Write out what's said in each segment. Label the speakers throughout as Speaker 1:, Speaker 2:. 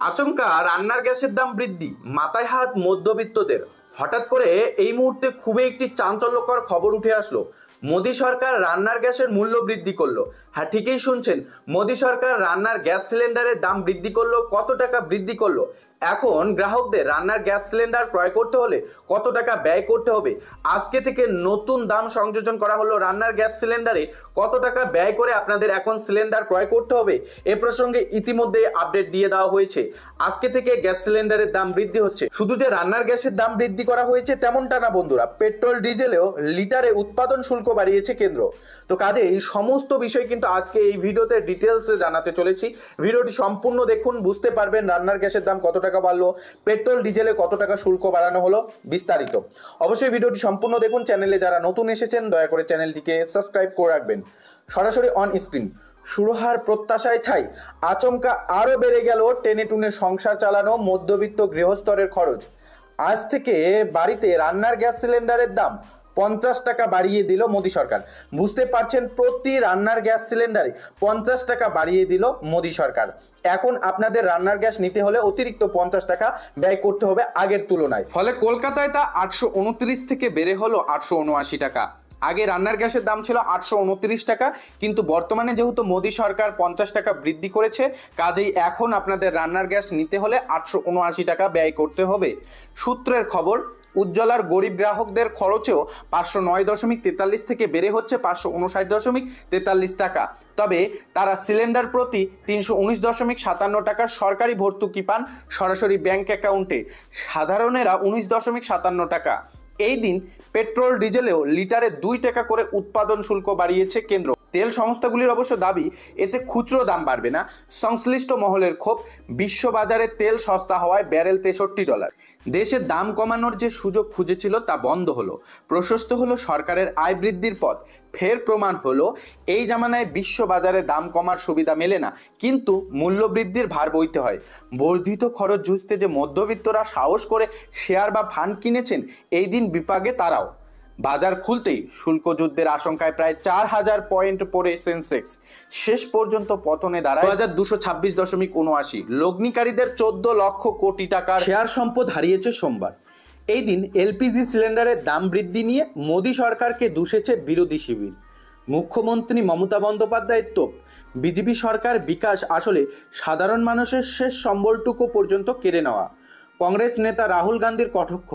Speaker 1: আচমকা রান্নার গ্যাসের দাম বৃদ্ধি, মাথায় হাত মধ্যবিত্তদের। হঠাৎ করে এই মুহূর্তে খুবই একটি চাঞ্চল্যকর খবর উঠে আসলো। মোদী সরকার রান্নার গ্যাসের মূল্য বৃদ্ধি করলো। হ্যাঁ, ঠিকই শুনছেন, মোদী সরকার রান্নার গ্যাস সিলিন্ডারের দাম বৃদ্ধি করলো। কত টাকা বৃদ্ধি করলো? এখন গ্রাহকদের রান্নার গ্যাস সিলিন্ডার ক্রয় করতে হলে কত টাকা ব্যয় করতে হবে? আজকে থেকে নতুন দাম সংযোজন করা হলো। রান্নার গ্যাস সিলিন্ডারে কত টাকা ব্যয় করে আপনাদের এখন সিলিন্ডার ক্রয় করতে হবে এ প্রসঙ্গে ইতিমধ্যে আপডেট দিয়ে দেওয়া হয়েছে। আজকে থেকে গ্যাস সিলিন্ডারের দাম বৃদ্ধি হচ্ছে। শুধু যে রান্নার গ্যাসের দাম বৃদ্ধি করা হয়েছে তেমনটা না বন্ধুরা, পেট্রোল ডিজেলেও লিটারে উৎপাদন শুল্ক বাড়িয়েছে কেন্দ্র। তো কাজেই সমস্ত বিষয় কিন্তু আজকে এই ভিডিওতে ডিটেলসে জানাতে চলেছি। ভিডিওটি সম্পূর্ণ দেখুন, বুঝতে পারবেন রান্নার গ্যাসের দাম কত টাকা বাড়লো, পেট্রোল ডিজেলে কত টাকা শুল্ক বাড়ানো হলো, বিস্তারিত। অবশ্যই ভিডিওটি সম্পূর্ণ দেখুন। চ্যানেলে যারা নতুন এসেছেন দয়া করে চ্যানেলটিকে সাবস্ক্রাইব করে রাখবেন। সরাসরি অন স্ক্রিন সুরহার প্রত্যাশায় ছাই, আচমকা আরো বেড়ে গেল টেনে টুনে সংসার চালানো মধ্যবিত্ত গৃহস্থরের খরচ। আজ থেকে বাড়িতে রান্নার গ্যাস সিলিন্ডারের দাম 50 টাকা বাড়িয়ে দিল মোদী সরকার। বুঝতে পারছেন, প্রতি রান্নার গ্যাস সিলিন্ডারে 50 টাকা বাড়িয়ে দিল মোদী সরকার। এখন আপনাদের রান্নার গ্যাস নিতে হলে অতিরিক্ত 50 টাকা ব্যয় করতে হবে আগের তুলনায়। ফলে কলকাতায় তা 829 থেকে বেড়ে হলো 879 টাকা। আগে রান্নার গ্যাসের দাম ছিল 829 টাকা, কিন্তু বর্তমানে যেহেতু মোদী সরকার 50 টাকা বৃদ্ধি করেছে, কাজেই এখন আপনাদের রান্নার গ্যাস নিতে হলে 879 টাকা ব্যয় করতে হবে। সূত্রের খবর, উজ্জ্বলার গরিব গ্রাহকদের খরচেও 509.43 থেকে বেড়ে হচ্ছে 559.43 টাকা। তবে তারা সিলিন্ডার প্রতি 319.57 টাকা সরকারি ভর্তুকি পান সরাসরি ব্যাংক অ্যাকাউন্টে। সাধারণেরা 19.57 টাকা। এই দিন পেট্রোল ডিজেলেও লিটারে 2 টাকা করে উৎপাদন শুল্ক বাড়িয়েছে কেন্দ্র। তেল সংস্থাগুলির অবশ্য দাবি এতে খুচরো দাম বাড়বে না। সংশ্লিষ্ট মহলের ক্ষোভ, বিশ্ববাজারে তেল সস্তা হওয়ায় ব্যারেল $63। দেশে দাম কমানোর যে সুযোগ খুঁজেছিল তা বন্ধ হলো, প্রশস্ত হলো সরকারের আয় বৃদ্ধির পথ। ফের প্রমাণ হলো এই জামানায় বিশ্ববাজারে দাম কমার সুবিধা মেলে না, কিন্তু মূল্য বৃদ্ধির ভার বইতে হয়। বর্ধিত খরচ জুঝতে যে মধ্যবিত্তরা সাহস করে শেয়ার বা ফান্ড কিনেছেন, এই দিন বিপাকে তারাও। বাজার খুলতেই শুল্ক যুদ্ধের আশঙ্কায় প্রায় 4000 পয়েন্ট পড়ে সেন্সেক্স। শেষ পর্যন্ত পতনে দাঁড়ায় 2226.79। লগ্নিকারীদের 14 লক্ষ কোটি টাকার শেয়ার সম্পদ হারিয়েছে সোমবার। এই দিন এলপিজি সিলিন্ডারের দাম বৃদ্ধি নিয়ে মোদী সরকারকে দুষেছে বিরোধী শিবির। মুখ্যমন্ত্রী মমতা বন্দ্যোপাধ্যায়ের তোপ, বিজেপি সরকার বিকাশ আসলে সাধারণ মানুষের শেষ সম্বলটুকু পর্যন্ত কেড়ে নেওয়া। কংগ্রেস নেতা রাহুল গান্ধীর কটাক্ষ,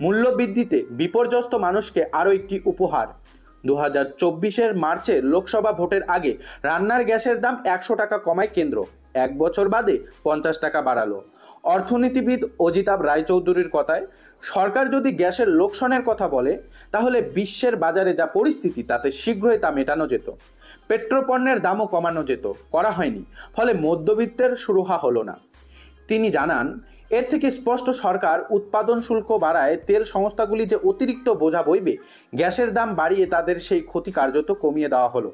Speaker 1: মূল্যবৃদ্ধিতে বিপর্যস্ত মানুষকে আরও একটি উপহার। 2024 মার্চে লোকসভা ভোটের আগে রান্নার গ্যাসের দাম 100 টাকা কমায় কেন্দ্র, 1 বছর বাদে 50 টাকা বাড়ালো। অর্থনীতিবিদ অজিতাভ রায়চৌধুরীর কথায়, সরকার যদি গ্যাসের লোকসানের কথা বলে তাহলে বিশ্বের বাজারে যা পরিস্থিতি তাতে শীঘ্রই তা মেটানো যেত। পেট্রোপণ্যের দামও কমানো যেত, করা হয়নি, ফলে মধ্যবিত্তের সুরাহা হলো না। তিনি জানান, এর থেকে স্পষ্ট সরকার উৎপাদন শুল্ক বাড়ায় তেল সংস্থাগুলি যে অতিরিক্ত বোঝা বইবে, গ্যাসের দাম বাড়িয়ে তাদের সেই ক্ষতি কার্যত কমিয়ে দেওয়া হলো।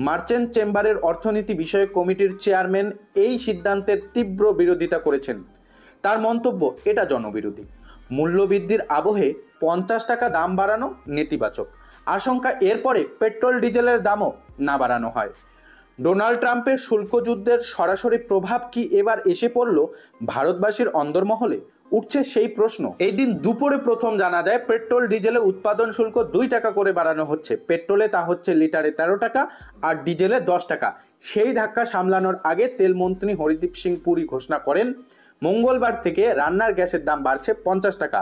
Speaker 1: মার্চেন্ট চেম্বারের অর্থনীতি বিষয়ক কমিটির চেয়ারম্যান এই সিদ্ধান্তের তীব্র বিরোধিতা করেছেন। তার মন্তব্য, এটা জনবিরোধী। মূল্যবৃদ্ধির আবহে 50 টাকা দাম বাড়ানো নেতিবাচক। আশঙ্কা এরপরে পেট্রোল ডিজেলের দামও না বাড়ানো হয়। ডোনাল্ড ট্রাম্পের শুল্ক যুদ্ধের সরাসরি প্রভাব কি এবার এসে পড়ল ভারতবাসীর অন্দরমহলে? উঠছে সেই প্রশ্ন। এই দিন দুপুরে প্রথম জানা যায় পেট্রোল ডিজেলে উৎপাদন শুল্ক 2 টাকা করে বাড়ানো হচ্ছে। পেট্রোলে তা হচ্ছে লিটারে 13 টাকা আর ডিজেলে 10 টাকা। সেই ধাক্কা সামলানোর আগে তেলমন্ত্রী হরদীপ সিং পুরী ঘোষণা করেন, মঙ্গলবার থেকে রান্নার গ্যাসের দাম বাড়ছে 50 টাকা।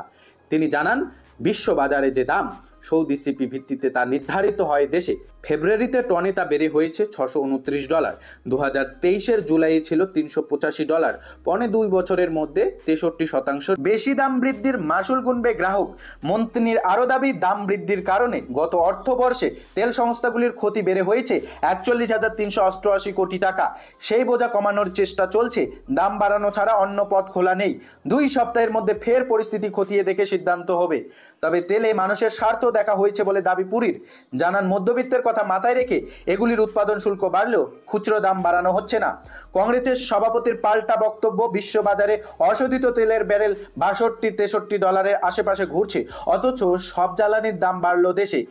Speaker 1: তিনি জানান, বিশ্ববাজারে যে দাম সৌদি সিপি ভিত্তিতে তা নির্ধারিত হয় দেশে। ফেব্রুয়ারিতে টনে তা বেড়ে হয়েছে $629। 2023 জুলাই ছিল $385। পনে 2 বছরের মধ্যে 63% বেশি দাম বৃদ্ধির মাসুল গুনবে গ্রাহক। মন্ত্রীর আরও দাবি, দাম বৃদ্ধির কারণে গত অর্থবর্ষে তেল সংস্থাগুলির ক্ষতি বেড়ে হয়েছে 41,388 কোটি টাকা। সেই বোঝা কমানোর চেষ্টা চলছে, দাম বাড়ানো ছাড়া অন্য পথ খোলা নেই। 2 সপ্তাহের মধ্যে ফের পরিস্থিতি খতিয়ে দেখে সিদ্ধান্ত হবে। তবে তেলে মানুষের স্বার্থ দেখা হয়েছে বলে দাবি পুরীর। জানান, মধ্যবিত্তের কথা মাথায় রেখে এগুলির উৎপাদন শুল্ক বাড়লেও খুচরো দাম বাড়ানো হচ্ছে না। কংগ্রেসের সভাপতির পাল্টা বক্তব্য, বিশ্ববাজারে অশোধিত তেলের ব্যারেল $62-63 আশেপাশে ঘুরছে, অথচ সব জ্বালানির দাম বাড়ল দেশে।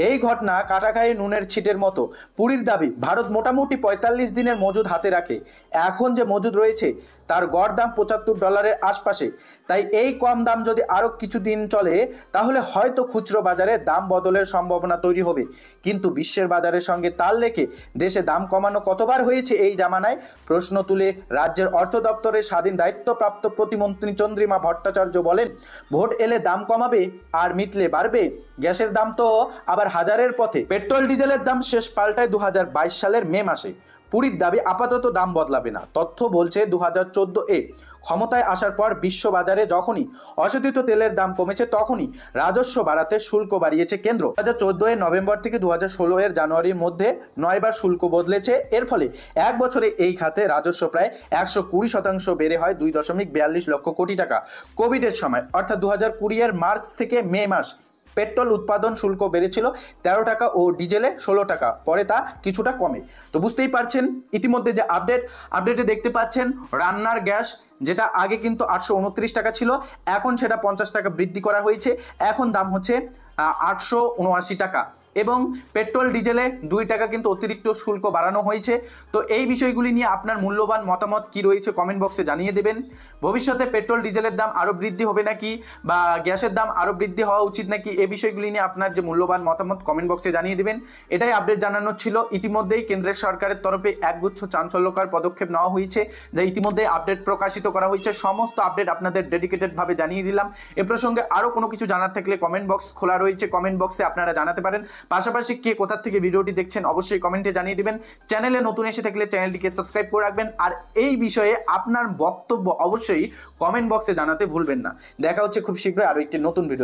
Speaker 1: এই ঘটনা কাটাখাই নুনের ছিটের মতো। পুরীর দাবি, ভারত মোটামুটি 45 দিনের মজুদ হাতে রাখে। এখন যে মজুদ রয়েছে
Speaker 2: তার গড় দাম $75 আশপাশে। তাই এই কম দাম যদি আরও কিছুদিন চলে তাহলে হয়তো খুচরো বাজারে দাম বদলের সম্ভাবনা তৈরি হবে। কিন্তু বিশ্বের বাজারের সঙ্গে তাল রেখে দেশে দাম কমানো কতবার হয়েছে এই জামানায়, প্রশ্ন তুলে রাজ্যের অর্থ দপ্তরের স্বাধীন দায়িত্বপ্রাপ্ত প্রতিমন্ত্রী চন্দ্রিমা ভট্টাচার্য বলেন, ভোট এলে দাম কমাবে আর মিটলে বাড়বে। গ্যাসের দাম তো আবার হাজারের পথে। পেট্রোল ডিজেলের দাম শেষ পাল্টায় 2022 সালের মে মাসে। পুরীর দাবি আপাতত দাম বদলাবে না। তথ্য বলছে 2014-এ ক্ষমতায় আসার পর বিশ্ব বাজারে যখনই অশোধিত তেলের দাম কমেছে তখনই রাজস্ব বাড়াতে শুল্ক বাড়িয়েছে কেন্দ্র। 2014-এর নভেম্বর থেকে 2016-এর জানুয়ারির মধ্যে 9 বার শুল্ক বদলেছে। এর ফলে এক বছরে এই খাতে রাজস্ব প্রায় 120% বেড়ে হয় 2.42 লক্ষ কোটি টাকা। কোভিডের সময় অর্থাৎ 2020-এর মার্চ থেকে মে মাস পেট্রোল উৎপাদন শুল্ক বেড়েছিল 13 টাকা ও ডিজেলে 16 টাকা, পরে তা কিছুটা কমে। তো বুঝতেই পারছেন ইতিমধ্যে যে আপডেটে দেখতে পাচ্ছেন রান্নার গ্যাস যেটা আগে কিন্তু 829 টাকা ছিল, এখন সেটা 50 টাকা বৃদ্ধি করা হয়েছে, এখন দাম হচ্ছে 879 টাকা। এবং পেট্রোল ডিজেলে 2 টাকা কিন্তু অতিরিক্ত শুল্ক বাড়ানো হয়েছে। তো এই বিষয়গুলি নিয়ে আপনার মূল্যবান মতামত কি রয়েছে কমেন্ট বক্সে জানিয়ে দেবেন। ভবিষ্যতে পেট্রোল ডিজেলের দাম আরও বৃদ্ধি হবে নাকি বা গ্যাসের দাম আরও বৃদ্ধি হওয়া উচিত নাকি, এই বিষয়গুলি নিয়ে আপনার যে মূল্যবান মতামত কমেন্ট বক্সে জানিয়ে দেবেন। এটাই আপডেট জানানোর ছিল। ইতিমধ্যেই কেন্দ্রের সরকারের তরফে একগুচ্ছ চাঞ্চল্যকর পদক্ষেপ নেওয়া হয়েছে, যা ইতিমধ্যে আপডেট প্রকাশিত করা হয়েছে। সমস্ত আপডেট আপনাদের ডেডিকেটেডভাবে জানিয়ে দিলাম। এ প্রসঙ্গে আরও কোনো কিছু জানার থাকলে কমেন্ট বক্স খোলা রয়েছে, কমেন্ট বক্সে আপনারা জানাতে পারেন। পাশাপাশি কে কোথা থেকে ভিডিওটি দেখছেন অবশ্যই কমেন্টে জানিয়ে দিবেন। চ্যানেলে নতুন এসে থাকলে চ্যানেলটিকে সাবস্ক্রাইব করে রাখবেন। আর এই বিষয়ে আপনার বক্তব্য অবশ্যই কমেন্ট বক্সে জানাতে ভুলবেন না। দেখা হচ্ছে খুব শীঘ্রই আরও একটি নতুন ভিডিও।